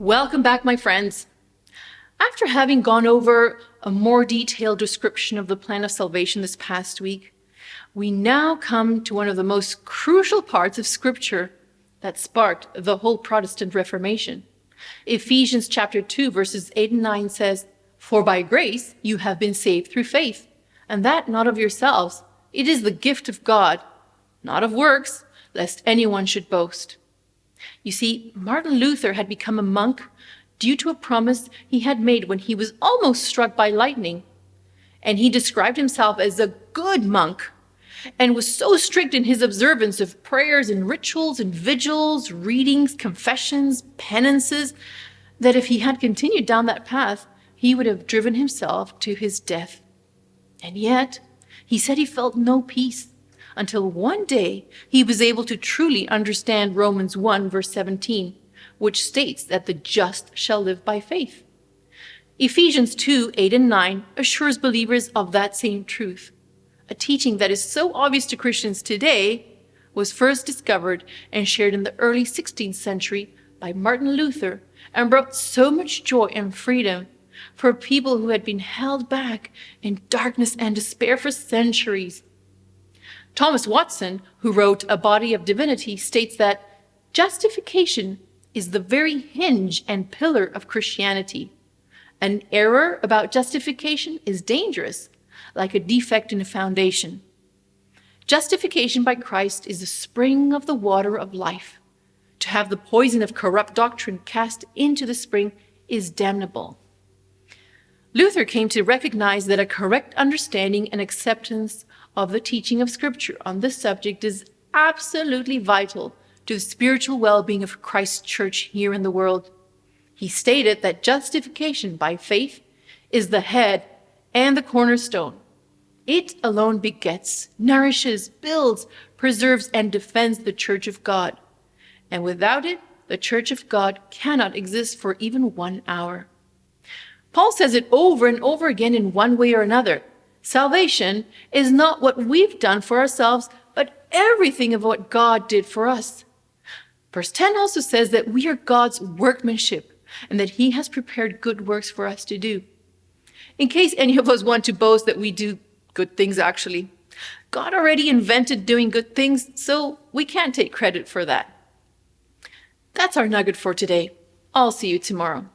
Welcome back, my friends. After having gone over a more detailed description of the plan of salvation this past week, we now come to one of the most crucial parts of Scripture that sparked the whole Protestant Reformation. Ephesians chapter 2, verses 8 and 9 says, "For by grace you have been saved through faith, and that not of yourselves. It is the gift of God, not of works, lest anyone should boast." You see, Martin Luther had become a monk due to a promise he had made when he was almost struck by lightning. And he described himself as a good monk and was so strict in his observance of prayers and rituals and vigils, readings, confessions, penances, that if he had continued down that path, he would have driven himself to his death. And yet, he said he felt no peace until one day he was able to truly understand Romans 1, verse 17, which states that the just shall live by faith. Ephesians 2, 8 and 9 assures believers of that same truth. A teaching that is so obvious to Christians today was first discovered and shared in the early 16th century by Martin Luther and brought so much joy and freedom for people who had been held back in darkness and despair for centuries. Thomas Watson, who wrote A Body of Divinity, states that justification is the very hinge and pillar of Christianity. An error about justification is dangerous, like a defect in a foundation. Justification by Christ is the spring of the water of life. To have the poison of corrupt doctrine cast into the spring is damnable. Luther came to recognize that a correct understanding and acceptance of the teaching of Scripture on this subject is absolutely vital to the spiritual well-being of Christ's church here in the world. He stated that justification by faith is the head and the cornerstone. It alone begets, nourishes, builds, preserves, and defends the church of God. And without it, the church of God cannot exist for even 1 hour. Paul says it over and over again in one way or another. Salvation is not what we've done for ourselves, but everything of what God did for us. Verse 10 also says that we are God's workmanship and that he has prepared good works for us to do. In case any of us want to boast that we do good things, actually, God already invented doing good things, so we can't take credit for that. That's our nugget for today. I'll see you tomorrow.